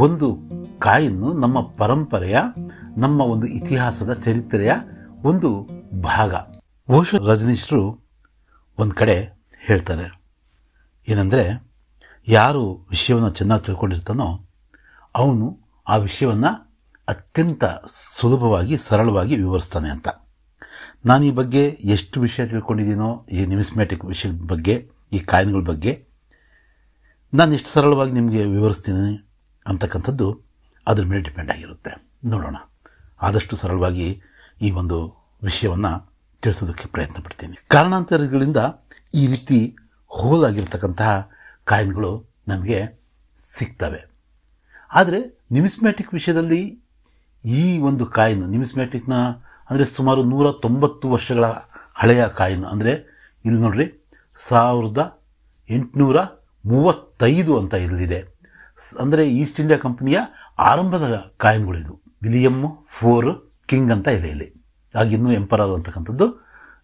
ಒಂದು ಕಾಯಿನ್ನು ನಮ್ಮ ಪರಂಪರೆಯ, ನಮ್ಮ ಒಂದು ಇತಿಹಾಸದ ಚರಿತ್ರೆಯ ಒಂದು ಭಾಗ. ಓಶೋ ರಜನೀಶ್ರು ಒಂದು ಕಡೆ ಹೇಳ್ತಾರೆ ಏನಂದರೆ, ಯಾರು ವಿಷಯವನ್ನು ಚೆನ್ನಾಗಿ ತಿಳ್ಕೊಂಡಿರ್ತಾನೋ ಅವನು ಆ ವಿಷಯವನ್ನು ಅತ್ಯಂತ ಸುಲಭವಾಗಿ ಸರಳವಾಗಿ ವಿವರಿಸ್ತಾನೆ ಅಂತ. ನಾನು ಈ ಬಗ್ಗೆ ಎಷ್ಟು ವಿಷಯ ತಿಳ್ಕೊಂಡಿದ್ದೀನೋ ಈ ನಿಮಿಸ್ಮ್ಯಾಟಿಕ್ ವಿಷಯದ ಬಗ್ಗೆ, ಈ ಕಾಯಿನ್ಗಳ ಬಗ್ಗೆ ನಾನು ಎಷ್ಟು ಸರಳವಾಗಿ ನಿಮಗೆ ವಿವರಿಸ್ತೀನಿ ಅಂತಕ್ಕಂಥದ್ದು ಅದ್ರ ಮೇಲೆ ಡಿಪೆಂಡ್ ಆಗಿರುತ್ತೆ. ನೋಡೋಣ, ಆದಷ್ಟು ಸರಳವಾಗಿ ಈ ಒಂದು ವಿಷಯವನ್ನು ತಿಳಿಸೋದಕ್ಕೆ ಪ್ರಯತ್ನ ಪಡ್ತೀನಿ. ಕಾರಣಾಂತರಗಳಿಂದ ಈ ರೀತಿ ಹೋಲಾಗಿರ್ತಕ್ಕಂತಹ ಕಾಯಿನ್ಗಳು ನಮಗೆ ಸಿಗ್ತವೆ. ಆದರೆ ನಿಮಿಸ್ಮ್ಯಾಟಿಕ್ ವಿಷಯದಲ್ಲಿ ಈ ಒಂದು ಕಾಯಿನ್ ನಿಮಿಸ್ಮ್ಯಾಟಿಕ್ನ ಅಂದರೆ ಸುಮಾರು 190 ವರ್ಷಗಳ ಹಳೆಯ ಕಾಯಿನ್, ಅಂದರೆ ಇಲ್ಲಿ ನೋಡ್ರಿ 1835 ಅಂತ ಇಲ್ಲಿದೆ. ಅಂದರೆ ಈಸ್ಟ್ ಇಂಡಿಯಾ ಕಂಪನಿಯ ಆರಂಭದ ಕಾಯಿನ್ಗಳಿದು. ವಿಲಿಯಮ್ IV ಕಿಂಗ್ ಅಂತ ಇದೆ ಇಲ್ಲಿ. ಆಗ ಇನ್ನೂ ಎಂಪರರ್ ಅಂತಕ್ಕಂಥದ್ದು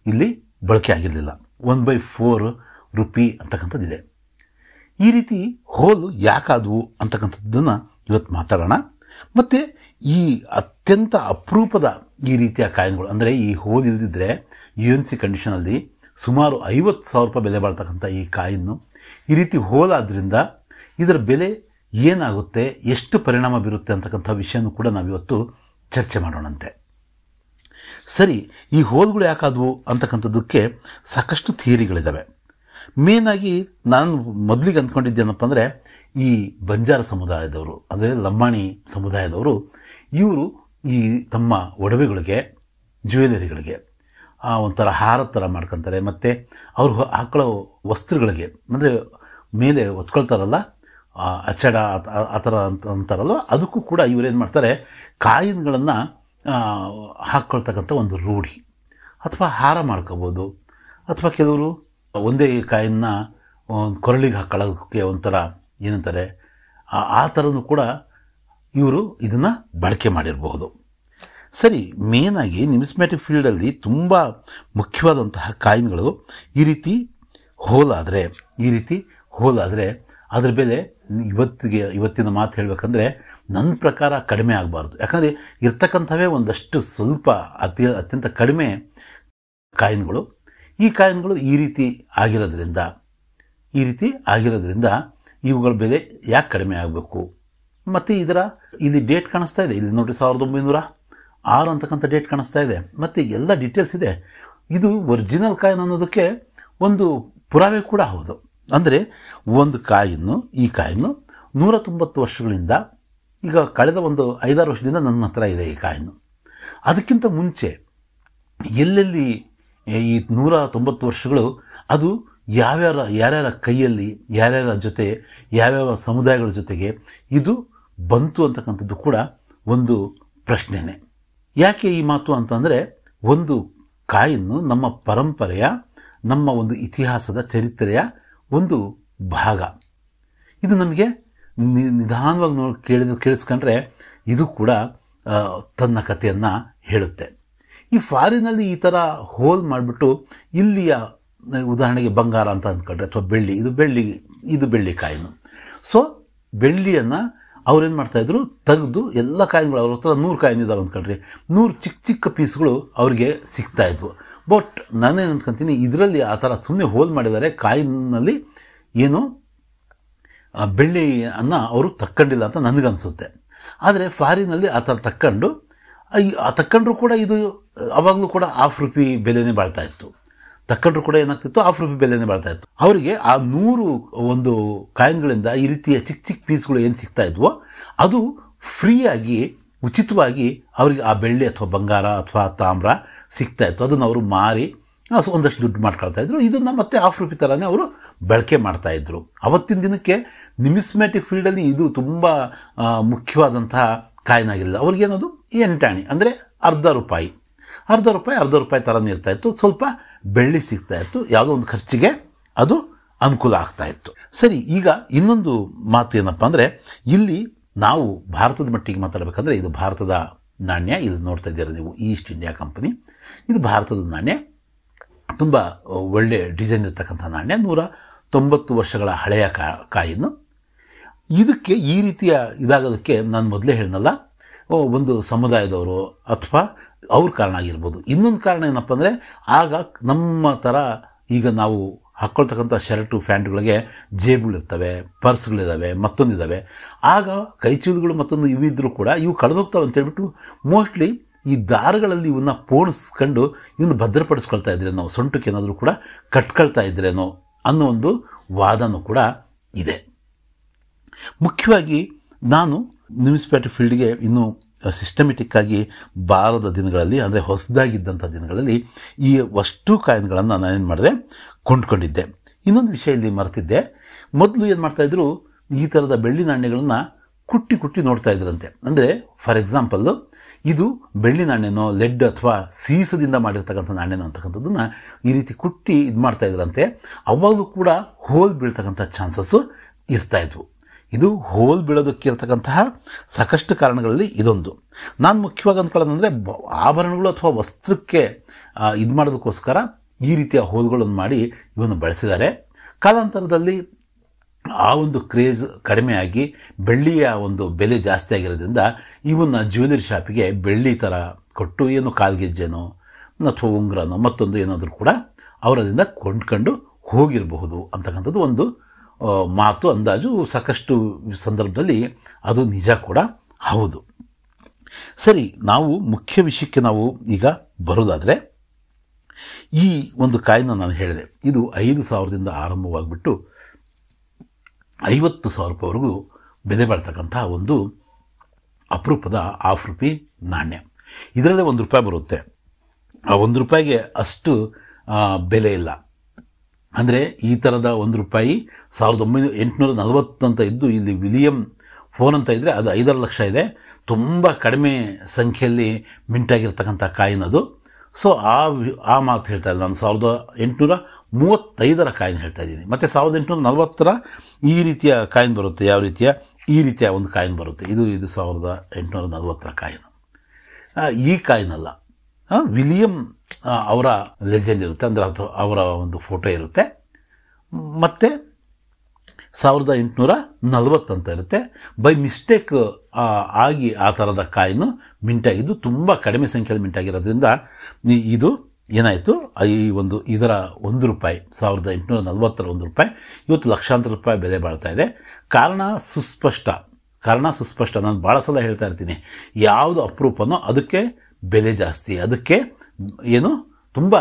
ಇಲ್ಲಿ ಬಳಕೆ ಆಗಿರಲಿಲ್ಲ. 1/4 ರೂಪಿ ಅಂತಕ್ಕಂಥದ್ದಿದೆ. ಈ ರೀತಿ ಹೋಲು ಯಾಕಾದವು ಅಂತಕ್ಕಂಥದ್ದನ್ನು ಇವತ್ತು ಮಾತಾಡೋಣ. ಮತ್ತು ಈ ಅತ್ಯಂತ ಅಪರೂಪದ ಈ ರೀತಿಯ ಕಾಯಿನ್ಗಳು, ಅಂದರೆ ಈ ಹೋಲ್ ಇಲ್ಲದಿದ್ದರೆ UNC ಕಂಡೀಷನಲ್ಲಿ ಸುಮಾರು 50,000 ರೂಪಾಯಿ ಬೆಲೆ ಬಾಳ್ತಕ್ಕಂಥ ಈ ಕಾಯಿನ್ನು ಈ ರೀತಿ ಹೋಲಾದ್ರಿಂದ ಇದರ ಬೆಲೆ ಏನಾಗುತ್ತೆ, ಎಷ್ಟು ಪರಿಣಾಮ ಬೀರುತ್ತೆ ಅಂತಕ್ಕಂಥ ವಿಷಯನೂ ಕೂಡ ನಾವಿವತ್ತು ಚರ್ಚೆ ಮಾಡೋಣಂತೆ. ಸರಿ, ಈ ಹೋಲ್ಗಳು ಯಾಕಾದವು ಅಂತಕ್ಕಂಥದ್ದಕ್ಕೆ ಸಾಕಷ್ಟು ಥಿಯರಿಗಳಿದ್ದಾವೆ. ಮೇನಾಗಿ ನಾನು ಮೊದಲಿಗೆ ಅಂದ್ಕೊಂಡಿದ್ದೇನಪ್ಪ ಅಂದರೆ, ಈ ಬಂಜಾರ ಸಮುದಾಯದವರು, ಅಂದರೆ ಲಂಬಾಣಿ ಸಮುದಾಯದವರು, ಇವರು ಈ ತಮ್ಮ ಒಡವೆಗಳಿಗೆ, ಜ್ಯುವೆಲರಿಗಳಿಗೆ ಒಂಥರ ಹಾರದ ಥರ ಮಾಡ್ಕೊತಾರೆ. ಮತ್ತು ಅವರು ಹಾಕೊಳ್ಳೋ ವಸ್ತ್ರಗಳಿಗೆ, ಅಂದರೆ ಮೇಲೆ ಹೊತ್ಕೊಳ್ತಾರಲ್ಲ ಅಚಡ ಆ ಥರ ಅಂತಾರಲ್ಲ, ಅದಕ್ಕೂ ಕೂಡ ಇವರೇನು ಮಾಡ್ತಾರೆ, ಕಾಯಿನ್ಗಳನ್ನು ಹಾಕ್ಕೊಳ್ತಕ್ಕಂಥ ಒಂದು ರೂಢಿ, ಅಥವಾ ಹಾರ ಮಾಡ್ಕೋಬೋದು. ಅಥವಾ ಕೆಲವರು ಒಂದೇ ಕಾಯಿನ್ನ ಕೊರಳಿಗೆ ಹಾಕೊಳ್ಳೋಕ್ಕೆ ಒಂಥರ ಏನಂತಾರೆ, ಆ ಥರನೂ ಕೂಡ ಇವರು ಇದನ್ನು ಬಳಕೆ ಮಾಡಿರಬಹುದು. ಸರಿ, ಮೇನಾಗಿ ನಿಮಿಸ್ಮ್ಯಾಟಿಕ್ ಫೀಲ್ಡಲ್ಲಿ ತುಂಬ ಮುಖ್ಯವಾದಂತಹ ಕಾಯಿನ್ಗಳು ಈ ರೀತಿ ಹೋಲಾದರೆ ಅದರ ಬೆಲೆ ಇವತ್ತಿನ ಮಾತು ಹೇಳಬೇಕಂದ್ರೆ ನನ್ನ ಪ್ರಕಾರ ಕಡಿಮೆ ಆಗಬಾರ್ದು. ಯಾಕಂದರೆ ಇರ್ತಕ್ಕಂಥವೇ ಒಂದಷ್ಟು ಸ್ವಲ್ಪ ಅತ್ಯಂತ ಕಡಿಮೆ ಕಾಯಿನ್ಗಳು. ಈ ಕಾಯಿನ್ಗಳು ಈ ರೀತಿ ಆಗಿರೋದ್ರಿಂದ ಇವುಗಳ ಬೆಲೆ ಯಾಕೆ ಕಡಿಮೆ ಆಗಬೇಕು? ಮತ್ತು ಇಲ್ಲಿ ಡೇಟ್ ಕಾಣಿಸ್ತಾ ಇದೆ, ಇಲ್ಲಿ ನೋಡಿ 1906 ಅಂತಕ್ಕಂಥ ಡೇಟ್ ಕಾಣಿಸ್ತಾ ಇದೆ. ಮತ್ತು ಎಲ್ಲ ಡೀಟೇಲ್ಸ್ ಇದೆ. ಇದು ಒರಿಜಿನಲ್ ಕಾಯಿನ್ ಅನ್ನೋದಕ್ಕೆ ಒಂದು ಪುರಾವೆ ಕೂಡ ಹೌದು. ಅಂದರೆ ಒಂದು ಈ ಕಾಯಿನ್ನು 190 ವರ್ಷಗಳಿಂದ, ಈಗ ಕಳೆದ ಒಂದು 5-6 ವರ್ಷದಿಂದ ನನ್ನ ಹತ್ರ ಇದೆ ಈ ಕಾಯಿನ್ನು. ಅದಕ್ಕಿಂತ ಮುಂಚೆ ಎಲ್ಲೆಲ್ಲಿ ಈ 190 ವರ್ಷಗಳು ಅದು ಯಾರ್ಯಾರ ಕೈಯಲ್ಲಿ, ಯಾರ್ಯಾರ ಜೊತೆ, ಯಾವ್ಯಾವ ಸಮುದಾಯಗಳ ಜೊತೆಗೆ ಇದು ಬಂತು ಅಂತಕ್ಕಂಥದ್ದು ಕೂಡ ಒಂದು ಪ್ರಶ್ನೆನೇ. ಯಾಕೆ ಈ ಮಾತು ಅಂತಂದರೆ, ಒಂದು ಕಾಯಿನ್ನು ನಮ್ಮ ಪರಂಪರೆಯ, ನಮ್ಮ ಒಂದು ಇತಿಹಾಸದ ಚರಿತ್ರೆಯ ಒಂದು ಭಾಗ. ಇದು ನಮಗೆ ನಿಧಾನವಾಗಿ ಕೇಳಿಸ್ಕೊಂಡ್ರೆ ಇದು ಕೂಡ ತನ್ನ ಕಥೆಯನ್ನು ಹೇಳುತ್ತೆ. ಈ ಫಾರಿನಲ್ಲಿ ಈ ಥರ ಹೋಲ್ ಮಾಡಿಬಿಟ್ಟು ಇಲ್ಲಿಯ ಉದಾಹರಣೆಗೆ ಬಂಗಾರ ಅಂತ ಅಂದ್ಕೊಂಡ್ರೆ, ಅಥವಾ ಬೆಳ್ಳಿ, ಇದು ಬೆಳ್ಳಿ ಕಾಯಿನು. ಸೊ ಬೆಳ್ಳಿಯನ್ನು ಅವ್ರೇನು ಮಾಡ್ತಾಯಿದ್ರು, ತೆಗೆದು ಎಲ್ಲ ಕಾಯಿನ್ಗಳು, ಅವ್ರ ಹತ್ರ 100 ಕಾಯಿನ್ ಇದ್ದಾವೆ ಅಂದ್ಕೊಂಡ್ರಿ, 100 ಚಿಕ್ಕ ಚಿಕ್ಕ ಪೀಸ್ಗಳು ಅವರಿಗೆ ಸಿಗ್ತಾಯಿದ್ವು. ಬಟ್ ನಾನೇನು ಅಂದ್ಕೊತೀನಿ, ಇದರಲ್ಲಿ ಆ ಥರ ಸುಮ್ಮನೆ ಹೋಲ್ ಮಾಡಿದ್ದಾರೆ. ಕಾಯಿನಲ್ಲಿ ಏನು ಬೆಳ್ಳಿಯನ್ನು ಅವರು ತಕ್ಕೊಂಡಿಲ್ಲ ಅಂತ ನನಗನ್ಸುತ್ತೆ. ಆದರೆ ಫಾರಿನಲ್ಲಿ ಆ ಥರ ತಕ್ಕೊಂಡ್ರು ಕೂಡ ಇದು ಅವಾಗಲೂ ಕೂಡ ₹1 ಬೆಲೆನೇ ಬಾಳ್ತಾಯಿತ್ತು. ತಕ್ಕೊಂಡ್ರು ಕೂಡ ಏನಾಗ್ತಿತ್ತು, ₹1 ಬೆಲೆನೇ ಬಾಳ್ತಾಯಿತ್ತು. ಅವರಿಗೆ ಆ 100 ಒಂದು ಕಾಯಿನ್ಗಳಿಂದ ಈ ರೀತಿಯ ಚಿಕ್ಕ ಚಿಕ್ಕ ಪೀಸ್ಗಳು ಏನು ಸಿಗ್ತಾಯಿದ್ವೋ ಅದು ಫ್ರೀಯಾಗಿ, ಉಚಿತವಾಗಿ ಅವರಿಗೆ ಆ ಬೆಳ್ಳಿ ಅಥವಾ ಬಂಗಾರ ಅಥವಾ ತಾಮ್ರ ಸಿಗ್ತಾಯಿತ್ತು. ಅದನ್ನು ಅವರು ಮಾರಿ ಒಂದಷ್ಟು ದುಡ್ಡು ಮಾಡ್ಕೊಳ್ತಾಯಿದ್ರು. ಇದನ್ನು ಮತ್ತೆ ₹1 ಥರನೇ ಅವರು ಬಳಕೆ ಮಾಡ್ತಾಯಿದ್ರು. ಅವತ್ತಿನ ದಿನಕ್ಕೆ ನಿಮಿಸ್ಮ್ಯಾಟಿಕ್ ಫೀಲ್ಡಲ್ಲಿ ಇದು ತುಂಬ ಮುಖ್ಯವಾದಂತಹ ಕಾಯಿನ್ ಆಗಿರಲಿಲ್ಲ. ಅವ್ರಿಗೇನದು ಎಂಟಾಣಿ, ಅಂದರೆ ₹1 ಥರನೇ ಇರ್ತಾಯಿತ್ತು. ಸ್ವಲ್ಪ ಬೆಳ್ಳಿ ಸಿಗ್ತಾಯಿತ್ತು, ಯಾವುದೋ ಒಂದು ಖರ್ಚಿಗೆ ಅದು ಅನುಕೂಲ ಆಗ್ತಾಯಿತ್ತು. ಸರಿ, ಈಗ ಇನ್ನೊಂದು ಮಾತು ಏನಪ್ಪ ಅಂದರೆ, ಇಲ್ಲಿ ನಾವು ಭಾರತದ ಮಟ್ಟಿಗೆ ಮಾತಾಡಬೇಕಂದ್ರೆ ಇದು ಭಾರತದ ನಾಣ್ಯ. ಇಲ್ಲಿ ನೋಡ್ತಾ ಇದ್ದೀರ ನೀವು, ಈಸ್ಟ್ ಇಂಡಿಯಾ ಕಂಪನಿ, ಇದು ಭಾರತದ ನಾಣ್ಯ. ತುಂಬ ಒಳ್ಳೆಯ ಡಿಸೈನ್ ಇರ್ತಕ್ಕಂಥ ನಾಣ್ಯ. 190 ವರ್ಷಗಳ ಹಳೆಯ ಕಾಯಿನು. ಇದಕ್ಕೆ ಈ ರೀತಿಯ ಇದಾಗೋದಕ್ಕೆ ನಾನು ಮೊದಲೇ ಹೇಳಿದ್ನಲ್ಲ, ಒಂದು ಸಮುದಾಯದವರು ಅಥವಾ ಅವ್ರ ಕಾರಣ ಆಗಿರ್ಬೋದು. ಇನ್ನೊಂದು ಕಾರಣ ಏನಪ್ಪ ಅಂದರೆ, ಆಗ ನಮ್ಮ ಥರ ಈಗ ನಾವು ಹಾಕ್ಕೊಳ್ತಕ್ಕಂಥ ಶರ್ಟು ಪ್ಯಾಂಟ್ಗಳಿಗೆ ಜೇಬುಗಳಿರ್ತವೆ, ಪರ್ಸ್ಗಳಿದ್ದಾವೆ, ಮತ್ತೊಂದಿದ್ದಾವೆ. ಆಗ ಕೈಚೀಲಗಳು ಮತ್ತೊಂದು ಇವಿದ್ರೂ ಕೂಡ ಇವು ಕಳೆದೋಗ್ತಾವೆ ಅಂತೇಳ್ಬಿಟ್ಟು ಮೋಸ್ಟ್ಲಿ ಈ ದಾರಗಳಲ್ಲಿ ಇವನ್ನ ಪೋಣಿಸ್ಕೊಂಡು ಇವನ್ನ ಭದ್ರಪಡಿಸ್ಕೊಳ್ತಾ ಇದ್ರೇನೋ, ಸೊಂಟಕ್ಕೆ ಏನಾದರೂ ಕೂಡ ಕಟ್ಕೊಳ್ತಾ ಇದ್ರೇನೋ ಅನ್ನೋ ಒಂದು ವಾದನೂ ಕೂಡ ಇದೆ. ಮುಖ್ಯವಾಗಿ ನಾನು ನ್ಯೂಸ್ಪೇಟರ್ ಫೀಲ್ಡ್ಗೆ ಇನ್ನೂ ಸಿಸ್ಟಮೆಟಿಕ್ಕಾಗಿ ಬಾರದ ದಿನಗಳಲ್ಲಿ, ಅಂದರೆ ಹೊಸದಾಗಿದ್ದಂಥ ದಿನಗಳಲ್ಲಿ ಈ ಅಷ್ಟು ಕಾಯಿನ್ಗಳನ್ನು ನಾನೇನು ಮಾಡಿದೆ, ಕೊಂಡ್ಕೊಂಡಿದ್ದೆ. ಇನ್ನೊಂದು ವಿಷಯ ಇಲ್ಲಿ ಮರೆತಿದ್ದೆ. ಮೊದಲು ಏನು ಮಾಡ್ತಾಯಿದ್ರು, ಈ ಥರದ ಬೆಳ್ಳಿ ನಾಣ್ಯಗಳನ್ನು ಕುಟ್ಟಿ ಕುಟ್ಟಿ ನೋಡ್ತಾ ಇದ್ರಂತೆ. ಅಂದರೆ ಫಾರ್ ಎಕ್ಸಾಂಪಲ್ಲು, ಇದು ಬೆಳ್ಳಿ ನಾಣ್ಯನೋ ಲೆಡ್ ಅಥವಾ ಸೀಸದಿಂದ ಮಾಡಿರ್ತಕ್ಕಂಥ ನಾಣ್ಯನೋ ಅಂತಕ್ಕಂಥದ್ದನ್ನು ಈ ರೀತಿ ಕುಟ್ಟಿ ಇದು ಮಾಡ್ತಾಯಿದ್ರಂತೆ. ಅವಾಗಲೂ ಕೂಡ ಹೋಲ್ ಬೀಳ್ತಕ್ಕಂಥ ಚಾನ್ಸಸ್ಸು ಇರ್ತಾಯಿದ್ವು. ಇದು ಹೋಲ್ ಬೀಳೋದಕ್ಕೆ ಇರತಕ್ಕಂತಹ ಸಾಕಷ್ಟು ಕಾರಣಗಳಲ್ಲಿ ಇದೊಂದು. ನಾನು ಮುಖ್ಯವಾಗಿ ಅಂದ್ಕೊಳ್ಳೋದಂದರೆ, ಆಭರಣಗಳು ಅಥವಾ ವಸ್ತ್ರಕ್ಕೆ ಇದು ಮಾಡೋದಕ್ಕೋಸ್ಕರ ಈ ರೀತಿಯ ಹೋಲ್ಗಳನ್ನು ಮಾಡಿ ಇವನ್ನು ಬಳಸಿದ್ದಾರೆ. ಕಾಲಾಂತರದಲ್ಲಿ ಆ ಒಂದು ಕ್ರೇಜ್ ಕಡಿಮೆಯಾಗಿ ಬೆಳ್ಳಿಯ ಒಂದು ಬೆಲೆ ಜಾಸ್ತಿ ಆಗಿರೋದ್ರಿಂದ ಇವನ್ನ ಜ್ಯುವೆಲರಿ ಶಾಪಿಗೆ ಬೆಳ್ಳಿ ಥರ ಕೊಟ್ಟು ಏನು ಕಾಲ್ಗೆಜ್ಜೆನೋ ಅಥವಾ ಉಂಗುರನೋ ಮತ್ತೊಂದು ಏನಾದರೂ ಕೂಡ ಅವರದಿಂದ ಕೊಂಡ್ಕೊಂಡು ಹೋಗಿರಬಹುದು ಅಂತಕ್ಕಂಥದ್ದು ಒಂದು ಮಾತು, ಅಂದಾಜು. ಸಾಕಷ್ಟು ಸಂದರ್ಭದಲ್ಲಿ ಅದು ನಿಜ ಕೂಡ ಹೌದು. ಸರಿ, ನಾವು ಮುಖ್ಯ ವಿಷಯಕ್ಕೆ ನಾವು ಈಗ ಬರೋದಾದರೆ, ಈ ಒಂದು ಕಾಯಿನ ನಾನು ಹೇಳಿದೆ, ಇದು 5,000ದಿಂದ ಆರಂಭವಾಗಿಬಿಟ್ಟು 50,000 ರೂಪಾಯಿವರೆಗೂ ಬೆಲೆ ಬಾಳ್ತಕ್ಕಂಥ ಒಂದು ಅಪರೂಪದ ₹1 ನಾಣ್ಯ. ಇದರಲ್ಲೇ ₹1 ಬರುತ್ತೆ. ಆ ₹1 ಅಷ್ಟು ಬೆಲೆ ಇಲ್ಲ. ಅಂದರೆ ಈ ಥರದ ₹1 1840 ಅಂತ ಇದ್ದು, ಇಲ್ಲಿ ವಿಲಿಯಂ 4 ಅಂತ ಇದ್ದರೆ ಅದು 5 ಲಕ್ಷ ಇದೆ. ತುಂಬ ಕಡಿಮೆ ಸಂಖ್ಯೆಯಲ್ಲಿ ಮಿಂಟಾಗಿರ್ತಕ್ಕಂಥ ಕಾಯಿನ್ ಅದು. ಸೊ ಆ ಮಾತು ಹೇಳ್ತಾ ಇಲ್ಲ ನಾನು. 1835 ಕಾಯಿನ್ ಹೇಳ್ತಾ ಇದ್ದೀನಿ. ಮತ್ತು 1840 ಈ ರೀತಿಯ ಕಾಯಿನ್ ಬರುತ್ತೆ. ಯಾವ ರೀತಿಯ? ಈ ರೀತಿಯ ಒಂದು ಕಾಯಿನ್ ಬರುತ್ತೆ. ಇದು 1840 ಕಾಯಿನ್. ಈ ಕಾಯಿನ್ ಅಲ್ಲ, ವಿಲಿಯಂ ಅವರ ಲೆಜೆಂಡ್ ಇರುತ್ತೆ, ಅಂದರೆ ಅದು ಅವರ ಒಂದು ಫೋಟೋ ಇರುತ್ತೆ. ಮತ್ತು 1840 ಅಂತ ಇರುತ್ತೆ. ಬೈ ಮಿಸ್ಟೇಕ್ ಆಗಿ ಆ ಥರದ ಕಾಯಿನು ಮಿಂಟಾಗಿದ್ದು, ತುಂಬ ಕಡಿಮೆ ಸಂಖ್ಯೆಯಲ್ಲಿ ಮಿಂಟಾಗಿರೋದ್ರಿಂದ ಇದು ಏನಾಯಿತು, ಈ ಒಂದು ಇದರ ₹1 1840 ₹1 ಇವತ್ತು ಲಕ್ಷಾಂತರ ರೂಪಾಯಿ ಬೆಲೆ ಬಾಳ್ತಾ ಇದೆ. ಕಾರಣ ಸುಸ್ಪಷ್ಟ. ನಾನು ಭಾಳ ಸಲ ಹೇಳ್ತಾ ಇರ್ತೀನಿ, ಯಾವುದು ಅಪರೂಪನೋ ಅದಕ್ಕೆ ಬೆಲೆ ಜಾಸ್ತಿ, ಅದಕ್ಕೆ ಏನು ತುಂಬ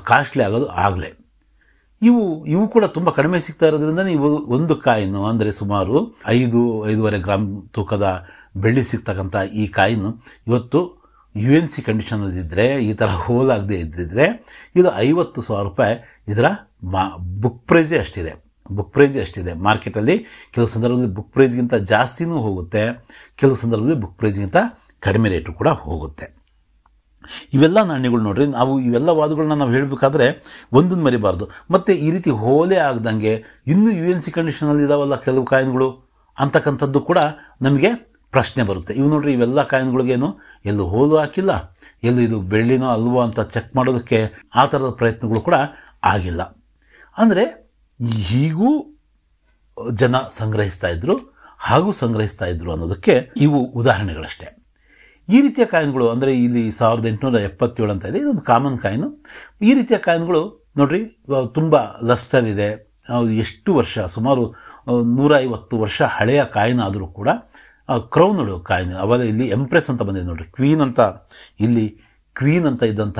ಕಾಸ್ಟ್ಲಿ ಆಗೋದು ಆಗಲೇ. ಇವು ಕೂಡ ತುಂಬ ಕಡಿಮೆ ಸಿಗ್ತಾ ಇರೋದ್ರಿಂದ ನೀವು ಒಂದು ಕಾಯಿನು, ಅಂದರೆ ಸುಮಾರು 5-5.5 ಗ್ರಾಮ್ ತೂಕದ ಬೆಳ್ಳಿ ಸಿಗ್ತಕ್ಕಂಥ ಈ ಕಾಯಿನು ಇವತ್ತು UNC ಕಂಡೀಷನಲ್ಲಿದ್ದರೆ, ಈ ಥರ ಹೋಲ್ ಆಗದೆ ಇದ್ದಿದ್ರೆ ಇದು 50,000 ರೂಪಾಯಿ ಇದರ ಬುಕ್ ಪ್ರೈಸೇ ಅಷ್ಟಿದೆ. ಮಾರ್ಕೆಟಲ್ಲಿ ಕೆಲವು ಸಂದರ್ಭದಲ್ಲಿ ಬುಕ್ ಪ್ರೈಸ್ಗಿಂತ ಜಾಸ್ತಿನೂ ಹೋಗುತ್ತೆ, ಕೆಲವು ಸಂದರ್ಭದಲ್ಲಿ ಬುಕ್ ಪ್ರೈಸ್ಗಿಂತ ಕಡಿಮೆ ರೇಟು ಕೂಡ ಹೋಗುತ್ತೆ. ಇವೆಲ್ಲ ನಾಣ್ಯಗಳು ನೋಡ್ರಿ, ನಾವು ಇವೆಲ್ಲ ವಾದಗಳನ್ನ ನಾವು ಹೇಳಬೇಕಾದ್ರೆ ಒಂದನ್ನು ಮರಿಬಾರ್ದು. ಮತ್ತು ಈ ರೀತಿ ಹೋಲೇ ಆಗ್ದಂಗೆ ಇನ್ನೂ UNC ಕಂಡೀಷನಲ್ಲಿ ಇದಾವಲ್ಲ ಕೆಲವು ಕಾಯಿನ್ಗಳು ಅಂತಕ್ಕಂಥದ್ದು ಕೂಡ ನಮಗೆ ಪ್ರಶ್ನೆ ಬರುತ್ತೆ. ಇವು ನೋಡ್ರಿ, ಇವೆಲ್ಲ ಕಾಯಿನ್ಗಳಿಗೇನು ಎಲ್ಲೂ ಹೋಲು ಹಾಕಿಲ್ಲ, ಎಲ್ಲೂ ಇದು ಬೆಳ್ಳಿನೋ ಅಲ್ವೋ ಅಂತ ಚೆಕ್ ಮಾಡೋದಕ್ಕೆ ಆ ಥರದ ಪ್ರಯತ್ನಗಳು ಕೂಡ ಆಗಿಲ್ಲ. ಅಂದರೆ ಹೀಗೂ ಜನ ಸಂಗ್ರಹಿಸ್ತಾ ಇದ್ರು ಅನ್ನೋದಕ್ಕೆ ಇವು ಉದಾಹರಣೆಗಳಷ್ಟೇ. ಈ ರೀತಿಯ ಕಾಯಿನ್ಗಳು, ಅಂದರೆ ಇಲ್ಲಿ 1877 ಅಂತ ಇದೆ, ಇದೊಂದು ಕಾಮನ್ ಕಾಯಿನು. ಈ ರೀತಿಯ ಕಾಯಿನ್ಗಳು ನೋಡ್ರಿ ತುಂಬ ಲಸ್ಟರ್ ಇದೆ. ಎಷ್ಟು ವರ್ಷ, ಸುಮಾರು 150 ವರ್ಷ ಹಳೆಯ ಕಾಯಿನ್ ಆದರೂ ಕೂಡ ಕ್ರೌನ್ಗಳು ಕಾಯಿನ್. ಅವಾಗ ಇಲ್ಲಿ ಎಂಪ್ರೆಸ್ ಅಂತ ಬಂದಿದೆ ನೋಡ್ರಿ, ಕ್ವೀನ್ ಅಂತ ಇದ್ದಂಥ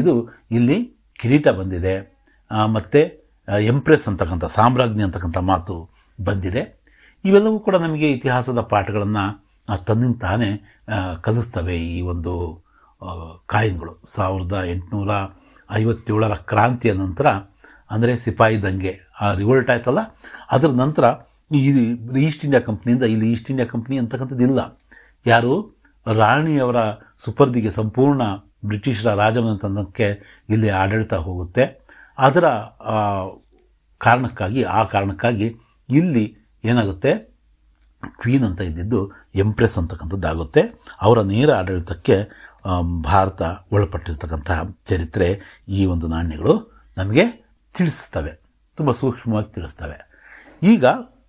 ಇದು ಇಲ್ಲಿ ಕಿರೀಟ ಬಂದಿದೆ. ಮತ್ತು ಎಂಪ್ರೆಸ್ ಅಂತಕ್ಕಂಥ ಸಾಮ್ರಾಜ್ಞಿ ಅಂತಕ್ಕಂಥ ಮಾತು ಬಂದಿದೆ. ಇವೆಲ್ಲವೂ ಕೂಡ ನಮಗೆ ಇತಿಹಾಸದ ಪಾಠಗಳನ್ನು ತನ್ನಿಂತಾನೇ ಕಲಿಸ್ತವೆ. ಈ ಒಂದು ಕಾಯಿನ್ಗಳು 1857 ಕ್ರಾಂತಿಯ ನಂತರ, ಅಂದರೆ ಸಿಪಾಯಿ ದಂಗೆ, ಆ ರಿವೋಲ್ಟ್ ಆಯ್ತಲ್ಲ, ಅದರ ನಂತರ ಈ ಈಸ್ಟ್ ಇಂಡಿಯಾ ಕಂಪ್ನಿಯಿಂದ, ಇಲ್ಲಿ ಈಸ್ಟ್ ಇಂಡಿಯಾ ಕಂಪ್ನಿ ಅಂತಕ್ಕಂಥದ್ದು ಇಲ್ಲ, ಯಾರು ರಾಣಿಯವರ ಸುಪರ್ದಿಗೆ ಸಂಪೂರ್ಣ ಬ್ರಿಟಿಷರ ರಾಜಮನೆತನಕ್ಕೆ ಇಲ್ಲಿ ಆಡಳಿತ ಹೋಗುತ್ತೆ. ಅದರ ಕಾರಣಕ್ಕಾಗಿ ಇಲ್ಲಿ ಏನಾಗುತ್ತೆ, ಕ್ವೀನ್ ಅಂತ ಇದ್ದಿದ್ದು ಎಂಪ್ರೆಸ್ ಅಂತಕ್ಕಂಥದ್ದಾಗುತ್ತೆ. ಅವರ ನೇರ ಆಡಳಿತಕ್ಕೆ ಭಾರತ ಒಳಪಟ್ಟಿರ್ತಕ್ಕಂತಹ ಚರಿತ್ರೆ ಈ ಒಂದು ನಾಣ್ಯಗಳು ನಮಗೆ ತಿಳಿಸ್ತವೆ, ತುಂಬ ಸೂಕ್ಷ್ಮವಾಗಿ ತಿಳಿಸ್ತವೆ. ಈಗ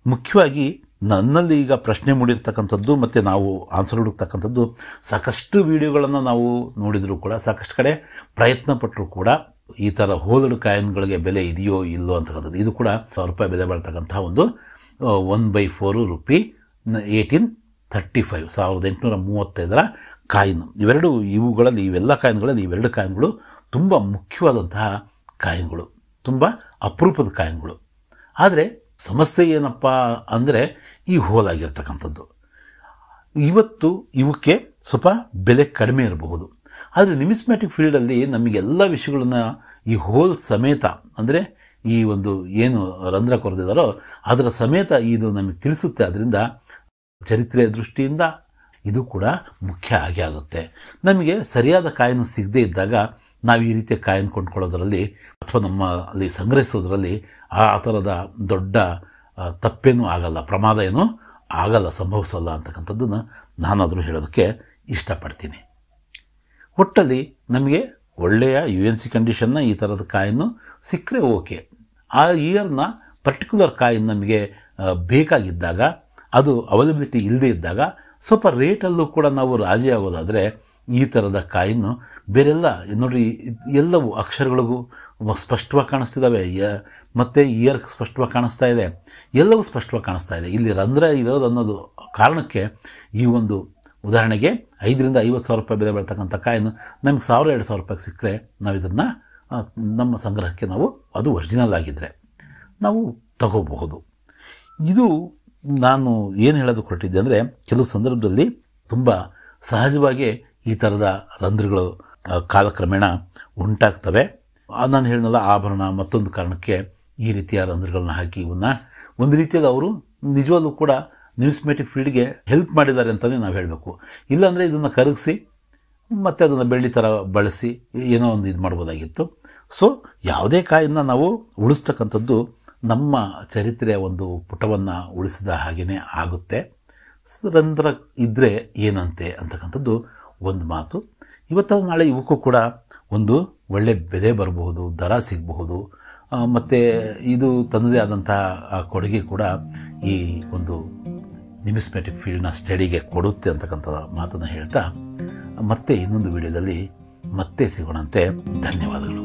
ಮುಖ್ಯವಾಗಿ ನನ್ನಲ್ಲಿ ಈಗ ಪ್ರಶ್ನೆ ಮೂಡಿರ್ತಕ್ಕಂಥದ್ದು ಮತ್ತು ನಾವು ಆನ್ಸರ್ ಹುಡುಕ್ತಕ್ಕಂಥದ್ದು ಸಾಕಷ್ಟು ವಿಡಿಯೋಗಳನ್ನು ನಾವು ನೋಡಿದರೂ ಕೂಡ, ಸಾಕಷ್ಟು ಕಡೆ ಪ್ರಯತ್ನ ಪಟ್ಟರೂ ಕೂಡ ಈ ಥರ ಹೋಲ್ಡ್ ಕಾಯಿನ್ಗಳಿಗೆ ಬೆಲೆ ಇದೆಯೋ ಇಲ್ಲೋ ಅಂತಕ್ಕಂಥದ್ದು. ಇದು ಕೂಡ ₹1,000 ಬೆಲೆ ಬಾಳ್ತಕ್ಕಂಥ ಒಂದು 1/4 ರೂಪಿ 1835 1835 ಕಾಯಿನ್. ಇವೆಲ್ಲ ಕಾಯಿನ್ಗಳಲ್ಲಿ ಇವೆರಡು ಕಾಯಿನ್ಗಳು ತುಂಬ ಮುಖ್ಯವಾದಂತಹ ಕಾಯಿನ್ಗಳು, ತುಂಬ ಅಪರೂಪದ ಕಾಯಿನ್ಗಳು. ಆದರೆ ಸಮಸ್ಯೆ ಏನಪ್ಪ ಅಂದರೆ ಈ ಹೋಲಾಗಿರ್ತಕ್ಕಂಥದ್ದು. ಇವಕ್ಕೆ ಸ್ವಲ್ಪ ಬೆಲೆ ಕಡಿಮೆ ಇರಬಹುದು, ಆದರೆ ನಿಮಿಸ್ಮ್ಯಾಟಿಕ್ ಫೀಲ್ಡಲ್ಲಿ ನಮಗೆಲ್ಲ ವಿಷಯಗಳನ್ನು ಈ ಹೋಲ್ ಸಮೇತ, ಅಂದರೆ ಈ ಒಂದು ಏನು ರಂಧ್ರ ಕೊರೆದಿದ್ದಾರೋ ಅದರ ಸಮೇತ ಇದು ನಮಗೆ ತಿಳಿಸುತ್ತೆ. ಅದರಿಂದ ಚರಿತ್ರೆಯ ದೃಷ್ಟಿಯಿಂದ ಇದು ಕೂಡ ಮುಖ್ಯ ಆಗೇ ಆಗುತ್ತೆ. ನಮಗೆ ಸರಿಯಾದ ಕಾಯಿನ್ ಸಿಗದೇ ಇದ್ದಾಗ ನಾವು ಈ ರೀತಿಯ ಕಾಯಿನ್ ಕೊಂಡ್ಕೊಳ್ಳೋದ್ರಲ್ಲಿ ಅಥವಾ ನಮ್ಮಲ್ಲಿ ಸಂಗ್ರಹಿಸೋದ್ರಲ್ಲಿ ಆ ಥರದ ದೊಡ್ಡ ತಪ್ಪೇನೂ ಆಗಲ್ಲ, ಪ್ರಮಾದ ಏನೂ ಆಗಲ್ಲ, ಸಂಭವಿಸಲ್ಲ ಅಂತಕ್ಕಂಥದ್ದನ್ನು ನಾನಾದರೂ ಹೇಳೋದಕ್ಕೆ ಇಷ್ಟಪಡ್ತೀನಿ. ಒಟ್ಟಲ್ಲಿ ನಮಗೆ ಒಳ್ಳೆಯ UNC ಕಂಡೀಷನ್ನ ಈ ಥರದ ಕಾಯಿನ್ನು ಸಿಕ್ಕರೆ ಓಕೆ. ಆ ಇಯರ್ನ ಪರ್ಟಿಕ್ಯುಲರ್ ಕಾಯಿನ್ ನಮಗೆ ಬೇಕಾಗಿದ್ದಾಗ, ಅದು ಅವೈಲಬಿಲಿಟಿ ಇಲ್ಲದೇ ಇದ್ದಾಗ ಸ್ವಲ್ಪ ರೇಟಲ್ಲೂ ಕೂಡ ನಾವು ರಾಜಿ ಆಗೋದಾದರೆ ಈ ಥರದ ಕಾಯಿನ್ನು ಬೇರೆಲ್ಲ ನೋಡಿರಿ, ಎಲ್ಲವೂ ಅಕ್ಷರಗಳಿಗೂ ಸ್ಪಷ್ಟವಾಗಿ ಕಾಣಿಸ್ತಿದ್ದಾವೆ, ಮತ್ತು ಇಯರ್ ಸ್ಪಷ್ಟವಾಗಿ ಕಾಣಿಸ್ತಾ ಇದೆ, ಎಲ್ಲವೂ ಸ್ಪಷ್ಟವಾಗಿ ಕಾಣಿಸ್ತಾ ಇದೆ. ಇಲ್ಲಿ ರಂಧ್ರ ಇರೋದು ಅನ್ನೋದು ಕಾರಣಕ್ಕೆ ಈ ಒಂದು ಉದಾಹರಣೆಗೆ ₹5,000-50,000 ಬೆಲೆ ಬಾಳ್ತಕ್ಕಂಥ ಕಾಯಿನ್ ನಮಗೆ ₹1,000-2,000 ಸಿಕ್ಕರೆ ನಾವು ಇದನ್ನು ನಮ್ಮ ಸಂಗ್ರಹಕ್ಕೆ ಅದು ಒರಿಜಿನಲ್ ಆಗಿದ್ದರೆ ನಾವು ತಗೋಬಹುದು. ಇದು ನಾನು ಏನು ಹೇಳೋದು ಹೊರಟಿದ್ದೆ ಅಂದರೆ, ಕೆಲವು ಸಂದರ್ಭದಲ್ಲಿ ತುಂಬ ಸಹಜವಾಗಿ ಈ ಥರದ ರಂಧ್ರಗಳು ಕಾಲಕ್ರಮೇಣ ಉಂಟಾಗ್ತವೆ. ನಾನು ಹೇಳಿದ್ನಲ್ಲ, ಆಭರಣ ಮತ್ತೊಂದು ಕಾರಣಕ್ಕೆ ಈ ರೀತಿಯ ರಂಧ್ರಗಳನ್ನ ಹಾಕಿ ಇವನ್ನ ಒಂದು ರೀತಿಯಲ್ಲಿ ಅವರು ನಿಜವಾಗ್ಲೂ ಕೂಡ ನಿಮಿಸ್ಮ್ಯಾಟಿಕ್ ಫೀಲ್ಡ್ಗೆ ಹೆಲ್ಪ್ ಮಾಡಿದ್ದಾರೆ ಅಂತಲೇ ನಾವು ಹೇಳಬೇಕು. ಇಲ್ಲಾಂದರೆ ಇದನ್ನು ಕರಗಿಸಿ ಮತ್ತು ಅದನ್ನು ಬೆಳ್ಳಿ ಥರ ಬಳಸಿ ಏನೋ ಒಂದು ಇದು ಮಾಡ್ಬೋದಾಗಿತ್ತು. ಸೊ ಯಾವುದೇ ಕಾಯಿನ್ನ ನಾವು ಉಳಿಸ್ತಕ್ಕಂಥದ್ದು ನಮ್ಮ ಚರಿತ್ರೆಯ ಒಂದು ಪುಟವನ್ನು ಉಳಿಸಿದ ಹಾಗೆಯೇ ಆಗುತ್ತೆ. ರಂಧ್ರ ಇದ್ದರೆ ಏನಂತೆ ಅಂತಕ್ಕಂಥದ್ದು ಒಂದು ಮಾತು. ಇವತ್ತು ನಾಳೆ ಇವಕ್ಕೂ ಕೂಡ ಒಂದು ಒಳ್ಳೆ ಬೆಲೆ ಬರಬಹುದು, ದರ ಸಿಗಬಹುದು, ಮತ್ತು ಇದು ತನ್ನದೇ ಆದಂತಹ ಕೊಡುಗೆ ಕೂಡ ಈ ಒಂದು ನಿಮಿಸ್ಮ್ಯಾಟಿಕ್ ಫೀಲ್ಡ್ನ ಸ್ಟಡಿಗೆ ಕೊಡುತ್ತೆ ಅಂತಕ್ಕಂಥ ಮಾತನ್ನು ಹೇಳ್ತಾ ಮತ್ತೆ ಇನ್ನೊಂದು ವಿಡಿಯೋದಲ್ಲಿ ಮತ್ತೆ ಸಿಗೋಣಂತೆ. ಧನ್ಯವಾದಗಳು.